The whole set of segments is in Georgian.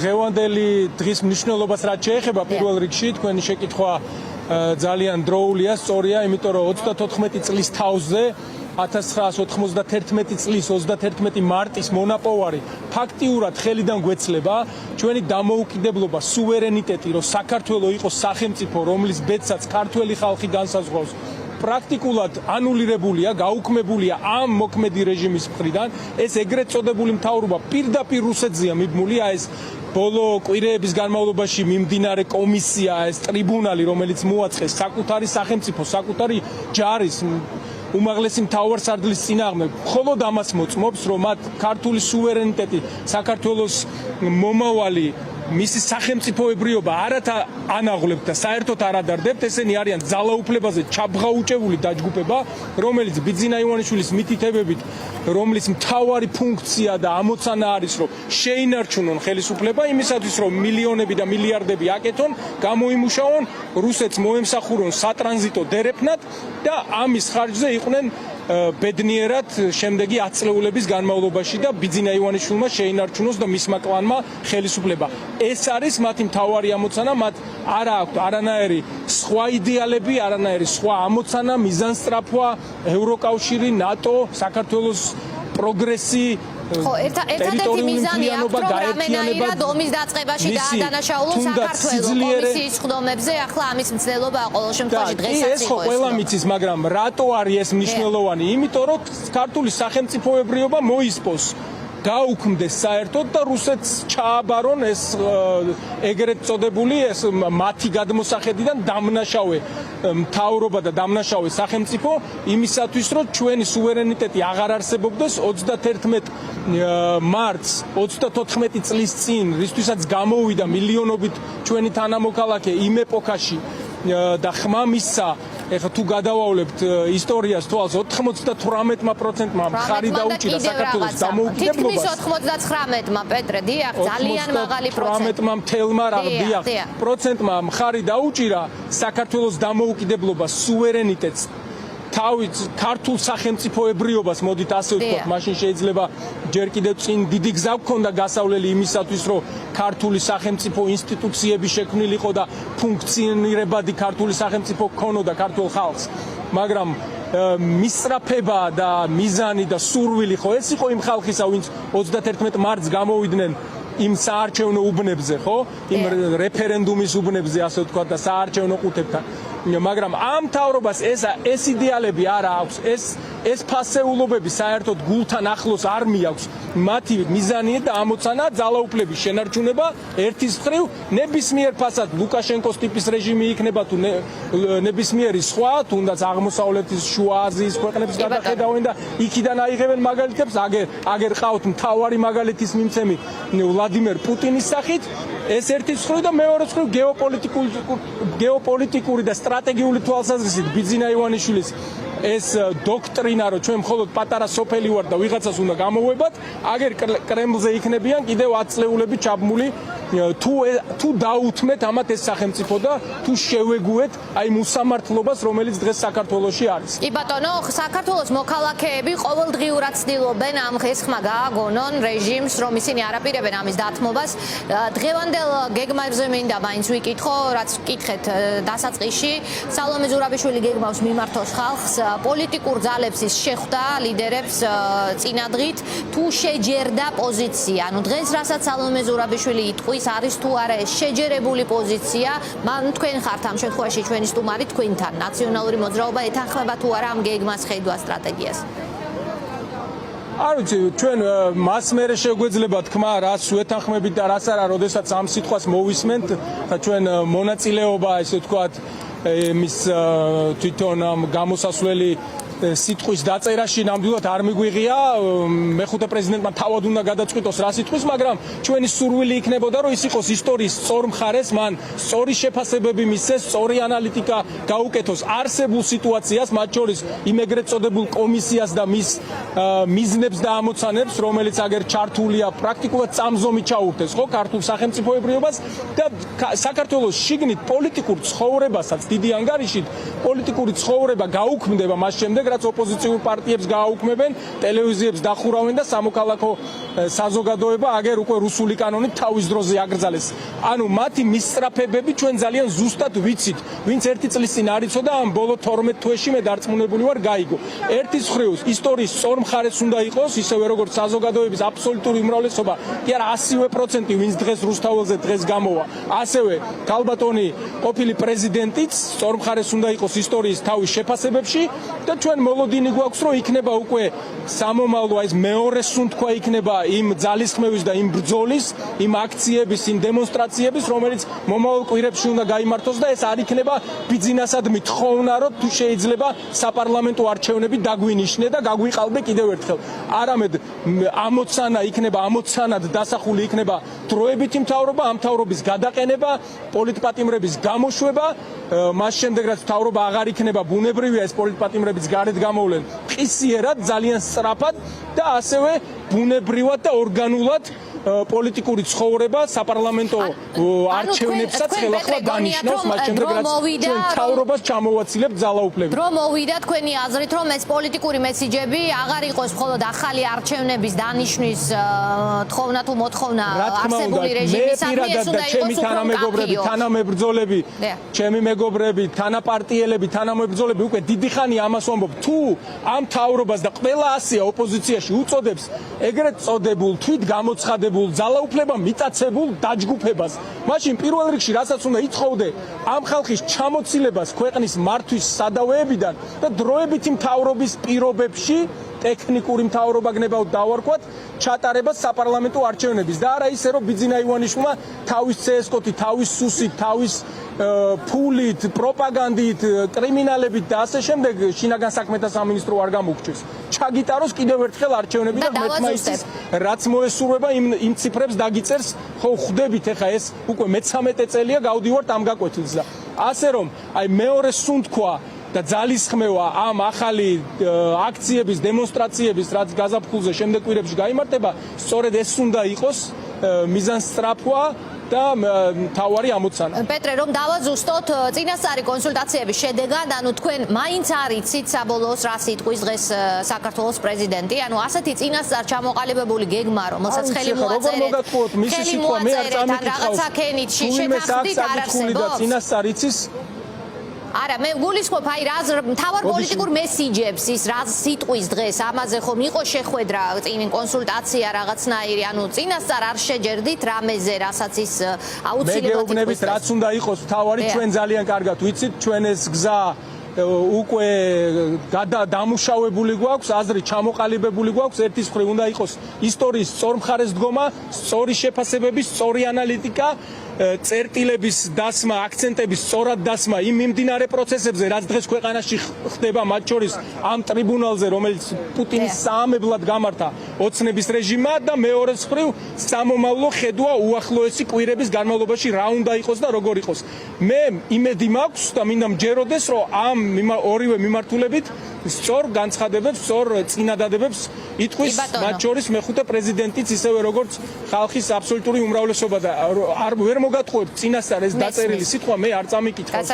დღევანდელი დღის მნიშვნელობას რაც შეეხება პირველ რიგში თქვენი შეკითხვა ძალიან დროულია, სწორია, იმიტომ რომ 34 წლის თავზე 1991 წლის 31 მარტის მონაპოვარი ფაქტიურად ხელიდან გვეცლება ჩვენი დამოუკიდებლობა, სუვერენიტეტი, რომ საქართველო იყოს სახელმწიფო, რომლის ბედსაც ქართველი ხალხი განსაზღვრავს. პრაქტიკულად ანულირებულია, გაუქმებულია ამ მოქმედი რეჟიმის მხრიდან. ეს ეგრეთ წოდებული მთავრობა პირდაპირ რუსეთზეა მიბმული, ეს ბოლო კვირეების განმავლობაში მიმდინარე კომისია, ეს ტრიბუნალი, რომელიც მოაწყეს საკუთარი სახელმწიფო, საკუთარი ჯარის უმაღლესი მთავარსარდლის წინააღმდეგ, მხოლოდ ამას მოწმობს, რომ მათ ქართული სუვერენიტეტი, საქართველოს მომავალი, მისი სახელმწიფოებრიობა არათა ანაღლებთ და საერთოდ არ ადარდებთ, ესენი არიან ძალაუფლებაზე ჩაბღაუჭებული დაჯგუფება, რომელიც ბიძინა ივანიშვილის მითითებებით, რომლის მთავარი ფუნქცია და ამოცანა არის, რომ შეინარჩუნონ ხელისუფლება იმისათვის, რომ მილიონები და მილიარდები აკეთონ, გამოიმუშაონ, რუსეთს მოემსახურონ სატრანზიტო დერეფნად და ამის ხარჯზე იყვნენ ბედნიერად შემდეგი 10 წლეულების განმავლობაში და ბიძინა ივანიშვილმა შეინარჩუნოს და მისმა კლანმა ხელისუფლება. ეს არის მათი მთავარი ამოცანა, მათ არ აქვთ არანაირი სხვა იდეალები, არანაირი სხვა ამოცანა, მიზანსწრაფვა, ევროკავშირი, ნატო, საქართველოს პროგრესი, ერთადერთი მიზანი აქვს, რომ რამენაირად ომის დაწყებაში დაადანაშაულოს საქართველო კომისიის ხდომებზე, ახლა ამის მცდელობა ყოველ შემთხვევაში დღესაც ეს ხო ყველა მიცის, მაგრამ რატო არის ეს მნიშვნელოვანი? იმიტომ რომ ქართული სახელმწიფოებრიობა მოისპოს, გაუქმდეს საერთოდ და რუსეთს ჩააბარონ ეს ეგრეთ წოდებული ეს მათი გადმოსახედიდან დამნაშავე მთავრობა და დამნაშავე სახელმწიფო იმისათვის, რომ ჩვენი სუვერენიტეტი აღარ არსებობდეს 31 მარტს 34 წლის წინ, რისთვისაც გამოვიდა მილიონობით ჩვენი თანამოქალაქე იმ ეპოქაში და ხმა მისცა. ეხლა თუ გადავავლებთ ისტორიას თვალს 98%-მა მხარი დაუჭირა საქართველოს დამოუკიდებლობას. თითქმის 99%-მა პეტრე, დიახ, ძალიან მაღალი პროცენტი. 98%-მა მხარი დაუჭირა საქართველოს დამოუკიდებლობას, სუვერენიტეტს, თავის ქართულ სახელმწიფოებრიობას, მოდით ასე ვთქვათ, მაშინ შეიძლება ჯერ კიდევ წინ დიდი გზა გქონდა გასავლელი იმისათვის, რომ ქართული სახელმწიფო ინსტიტუციები შექმნილიყო და ფუნქციონირებადი ქართული სახელმწიფო გქონოდა ქართულ ხალხს. მაგრამ მისწრაფება და მიზანი და სურვილი ხო ეს იყო იმ ხალხისა, ვინც 31 მარტს გამოვიდნენ იმ საარჩევნო უბნებზე, ხო? იმ რეფერენდუმის უბნებზე, ასე ვთქვათ, და საარჩევნო ყუთებთან. მაგრამ ამ მთავრობას ეს იდეალები არ აქვს, ეს ფასეულობები საერთოდ გულთან ახლოს არ მიაქვს. მათი მიზანია და ამოცანა ძალაუფლების შენარჩუნება ერთის მხრივ, ნებისმიერ ფასად ლუკაშენკოს ტიპის რეჟიმი იქნება თუ ნებისმიერი სხვა, თუნდაც აღმოსავლეთის შუა აზიის ქვეყნების გადახედავენ და იქიდან აიღებენ მაგალითებს, აგერ ყავთ მთავარი მაგალითის მიმცემი ვლადიმერ პუტინის სახით. ეს ერთის მხრივ და მეორეს მხრივ გეოპოლიტიკური და სტრატეგიული თვალსაზრისით ბიძინა ივანიშვილის ეს დოქტრინა, რომ ჩვენ მხოლოდ პატარა სოფელი ვართ და ვიღაცას უნდა გამოვებათ, აგერ კრემლზე იქნებიან კიდევ 10 წლეულები ჩაბმული, თუ დაუთმეთ ამათ ეს სახელმწიფო და თუ შევეგუეთ აი მოსამართლობას, რომელიც დღეს საქართველოში არის. კი ბატონო, საქართველოს მოქალაქეები ყოველდღიურად ცდილობენ ამ ხესხმა გააგონონ რეჟიმს, რომ ისინი არაპირებენ ამის დათმობას. დღევანდელ გეგმებზე მინდა მაინც ვიკითხო, რაც ვკითხეთ დასაწყისში, სალომე ზურაბიშვილი გეგმავს მიმართოს ხალხს, პოლიტიკურ ძალებს ის შეხვდა ლიდერებს წინადღით, თუ შეჯერდა პოზიცია. ანუ დღეს რასაც სალომე ზურაბიშვილი იტყვის, არის თუ არა ეს შეჯერებული პოზიცია, მან თქვენ ხართ ამ შემთხვევაში ჩვენი სტუმარი, თქვენთან ნაციონალური მოძრაობა ეთანხმება თუ არა ამ გეგმას, ხედვა, სტრატეგიას? არ ვიცი, ჩვენ მას მერე შეგვეძლება თქმა, რას ვეთანხმებით და რას არა, როდესაც ამ სიტყვას მოვისმენთ, ჩვენ მონაწილეობა, ესე ვთქვათ, მის თვითონ ამ გამოსასვლელი სიტყვის დაწერაში ნამდვილად არ მიგვიღია. მეხუთე პრეზიდენტმა თავად უნდა გადაწყვიტოს რა სიტყვის, მაგრამ ჩვენი სურვილი იქნებოდა, რომ ის იყოს ისტორიის სწორ მხარეს, მან სწორი შეფასებები მისცეს, სწორი ანალიტიკა გაუკეთოს არსებულ სიტუაციას, მათ შორის იმ ეგრეთ წოდებულ კომისიას და მის მიზნებს და ამოცანებს, რომელიც აგერ ჩართულია პრაქტიკულად წამზომით ჩაუხდეს, ხო, ქართულ სახელმწიფოებრიობას და საქართველოს შიგნით პოლიტიკურ ცხოვრებასაც დიდი ანგარიშით პოლიტიკური ცხოვრება გაუქმდება მას შემდეგ, რაც ოპოზიციურ პარტიებს გააუქმებენ, ტელევიზიებს დახურავენ და სამოქალაქო საზოგადოება აგერ უკვე რუსული კანონით თავის დროზე აკრძალეს. ანუ მათი მისწრაფებები ჩვენ ძალიან ზუსტად ვიცით, ვინც ერთი წლის წინ არ იცოდა, ამ ბოლო 12 თვეში მე დარწმუნებული ვარ გაიგო. ერთის მხრივ ისტორიის სწორ მხარეს უნდა იყოს, ისევე როგორც საზოგადოების აბსოლუტური უმრავლესობა, კი არა 100%, ვინც დღეს რუსთაველზე დღეს გამოვა. ასევე ქალბატონი ყოფილი პრეზიდენტიც სწორ მხარეს უნდა იყოს ისტორიის თავის შეფასებებში და ჩვენ მოლოდინი გვაქვს, რომ იქნება უკვე სამომავლო ეს მეორე სუნთქვა იქნება იმ ძალისხმევის და იმ ბრძოლის, იმ აქციების, იმ დემონსტრაციების, რომელიც მომავალ კვირებში უნდა გაიმართოს და ეს არ იქნება ბიძინასად მithხოვნა, რომ თუ შეიძლება საპარლამენტო არჩევნები დაგვინიშნე და გაგვიყალბე კიდევ ერთხელ. არამედ ამოცანა იქნება, ამოცანად დასახული იქნება დროებითი მთავრობა, ამ მთავრობის გადაყენება, პოლიტპატიმრების გამოშვება, მას შემდეგ რაც მთავრობა აღარ იქნება, ბუნებრივია ეს პოლიტპატიმრებიც გარეთ გამოვლენ ყისიერად, ძალიან სწრაფად და ასევე ბუნებრივად და ორგანულად პოლიტიკური ცხოვრება საპარლამენტო არჩევნებსაც ხელახლა დანიშნავს, მას შემდეგ რაც ჩვენ მთავრობას ჩამოვაცილებთ ძალაუფლებით. დრო მოვიდა თქვენი აზრით, რომ ეს პოლიტიკური მესიჯები აღარ იყოს მხოლოდ ახალი არჩევნების დანიშვნის თხოვნა თუ მოთხოვნა არსებული რეჟიმისადმი, ეს უნდა იყოს უფრო მკაფიო. თანამებრძოლები, ჩემი მეგობრები, თანაპარტიელები, თანამებრძოლები უკვე დიდი ხანი ამას ვამბობ, თუ ამ მთავრობას და ყველა ასია ოპოზიციაში უწოდებს ეგრეთ წოდებულ თვით გამოცხადებულ ძალაუფლება მიტაცებულ დაჯგუფებას. მაშინ პირველ რიგში რასაც უნდა ითხოვდე ამ ხალხის ჩამოცილებას ქვეყნის მართვის სადავეებიდან და დროებითი მთავრობის პირობებში ტექნიკური მთავრობა გნებავთ დავარქვათ ჩატარებას საპარლამენტო არჩევნების და არა ისე რომ ბიძინა ივანიშვილმა თავის CSKOT-ით, თავის SUS-ით, თავის ფულით, პროპაგანდით, კრიმინალებით და ასე შემდეგ შინაგან საქმეთა სამინისტრო არ გამოგჩეს. ჩაგიტაროს კიდევ ერთხელ არჩევნები და მეთმაისის რაც მოესურვება იმ ციფრებს დაგიწერს, ხო ხვდებით ეხა ეს უკვე მე-13 წელია გავდივართ ამ გაკვეთილს და ასე რომ აი მეორე სუნთქვა და ძალისხმევა ამ ახალი აქციების, დემონსტრაციების, რაც გაზაფხულზე შემდეგ კვირებში გაიმართება, სწორედ ეს უნდა იყოს მიზანსწრაფვა და მთავარი ამოცანა. პეტრე, რომ დავაზუსტოთ წინასწარი კონსულტაციების შედეგად, ანუ თქვენ მაინც არ იცით საბოლოოს რა სიტყვის დღეს საქართველოს პრეზიდენტი, ანუ ასეთი წინასწარ ჩამოყალიბებული გეგმა, რომელსაც ხელი მოაწერეთ, რაღაცა ქენითში შეთანხმდით არ არსებობს. წინასწარ იცის არა, მე გულისხმობ აი რა მთავარ პოლიტიკურ მესიჯებს ის რა სიტყვის დღეს ამაზე ხომ იყო შეხვედრა წინ კონსულტაცია რაღაცნაირი, ანუ წინასწარ არ შეჯერდით რამეზე, რასაც ის აუცილებლად იყო. მეგეუბნებით რაც უნდა იყოს მთავარი, ჩვენ ძალიან კარგად ვიცით, ჩვენ ეს გზა უკვე დამუშავებული გვაქვს, აზრი ჩამოყალიბებული გვაქვს, ერთის მხრივ უნდა იყოს ისტორიის სწორ მხარეს დგომა, სწორი შეფასებები, სწორი ანალიტიკა, წერტილების დასმა, აქცენტების სწორად დასმა იმ მიმდინარე პროცესებზე, რაც დღეს ქვეყანაში ხდება, მათ შორის ამ ტრიბუნალზე, რომელიც პუტინის საამებლად გამართა ოცნების რეჟიმმა და მეორეს მხრივ სამომავლო ხედვა უახლოესი კვირების განმავლობაში რა უნდა იყოს და როგორ იყოს. მე იმედი მაქვს და მინდა მჯეროდეს, რომ ამ ორივე მიმართულებით სწორ განცხადებებს, სწორ წინადადებებს იტყვის, მათ შორის მეხუთე პრეზიდენტიც, ისევე როგორც ხალხის აბსოლუტური უმრავლესობა და ვერ მოგატყუებთ წინასწარ ეს დაწერილი სიტყვა, მე არ წამიკითხავს.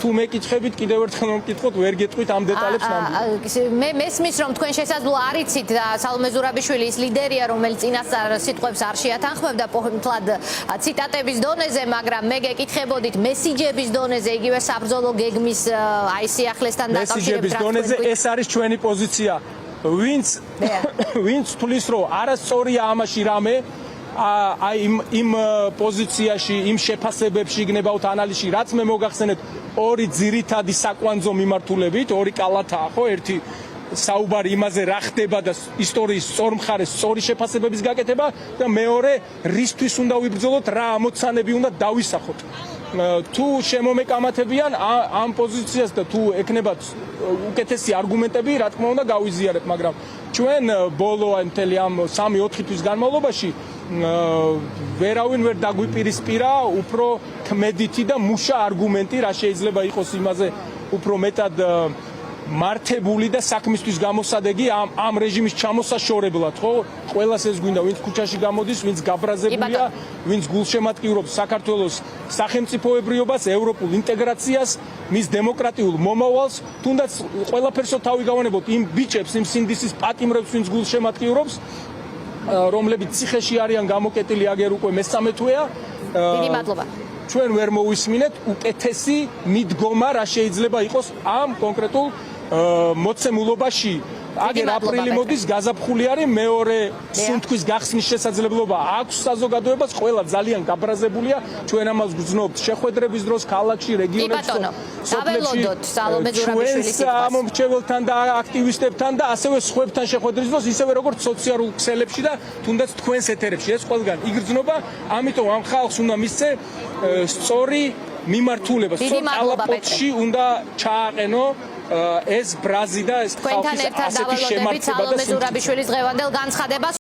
თუ მეკითხებით, კიდევ ერთხელ მომკითხოთ, ვერ გეტყვით ამ დეტალებს ნამდვილად. მე მესმის, რომ თქვენ შესაძლოა არ იცით და სალომე ზურაბიშვილი ის ლიდერია, რომელიც წინასწარ სიტყვებს არ შეათანხმებდა პონთლად ციტატების დონეზე, მაგრამ მე გეკითხებოდით მესიჯების დონეზე, იგივე საბრძოლო გეგმის აი სიახლესთან დაკავშირებით. ეს არის ჩვენი პოზიცია. ვინც თulis რომ არასწორია ამაში რამე, აი იმ პოზიციაში, იმ შეფასებებში გნებავთ ანალიზში, რაც მე მოგახსენეთ, ორი ძირითადი საკვანძო მიმართულებით, ორი კალათაა, ხო, ერთი საუბარი იმაზე რა ხდება და ისტორიის სწორ მხარეს სწორი შეფასებების გაკეთება და მეორე რისთვის უნდა ვიბრძოლოთ, რა ამოცანები უნდა დავისახოთ. თუ შემომეკამათებიან ამ პოზიციას და თუ ეკნებათ უკეთესი არგუმენტები, რა თქმა უნდა გავიზიარებთ, მაგრამ ჩვენ ბოლო მთელი ამ 3-4 თვის განმავლობაში ვერავინ ვერ დაგვიპირისპირა უფრო ქმედითი და მუშა არგუმენტი, რა შეიძლება იყოს იმაზე უფრო მეტად მართებული და საქმისთვის გამოსადეგი ამ რეჟიმის ჩამოსაშორებლად, ხო? ყველას ეს გვინდა, ვინც ქუჩაში გამოდის, ვინც გაბრაზებულია, ვინც გულშემატკივრობს საქართველოს სახელმწიფოებრიობას, ევროპულ ინტეგრაციას, მის დემოკრატიულ მომავალს, თუნდაც ყველაფერსო თავი გავანებოთ იმ ბიჭებს, იმ სინდისის პატიმრებს, ვინც გულშემატკივრობს, რომლებიც ციხეში არიან გამოკეტილი აგერ უკვე მე-13 თვეა. დიდი მადლობა. ჩვენ ვერ მოვისმინეთ უკეთესი მიდგომა რა შეიძლება იყოს ამ კონკრეტულ მოცემულობაში. აგერ აპრილი მოდის, გაზაფხული არის, მეორე სუნთქვის გახსნის შესაძლებლობა აქვს საზოგადოებას, ყველა ძალიან გაბრაზებულია, ჩვენ ამას გრძნობთ შეხვედრების დროს ქალაქში, რეგიონებში, სოფლებში, ამომრჩეველთან და აქტივისტებთან და ასევე სხვებთან შეხვედრის დროს, ისევე როგორც სოციალურ ქსელებში და თუნდაც თქვენს ეთერებში ეს ყველგან იგრძნობა, ამიტომ ამ ხალხს უნდა მისცე სწორი მიმართულება, სწორ კალაპოტში უნდა ჩააყენო ეს ბრაზი და ეს ხალხის ასეთი შემართება და მეზურაბიშვილის დღევანდელ განცხადებას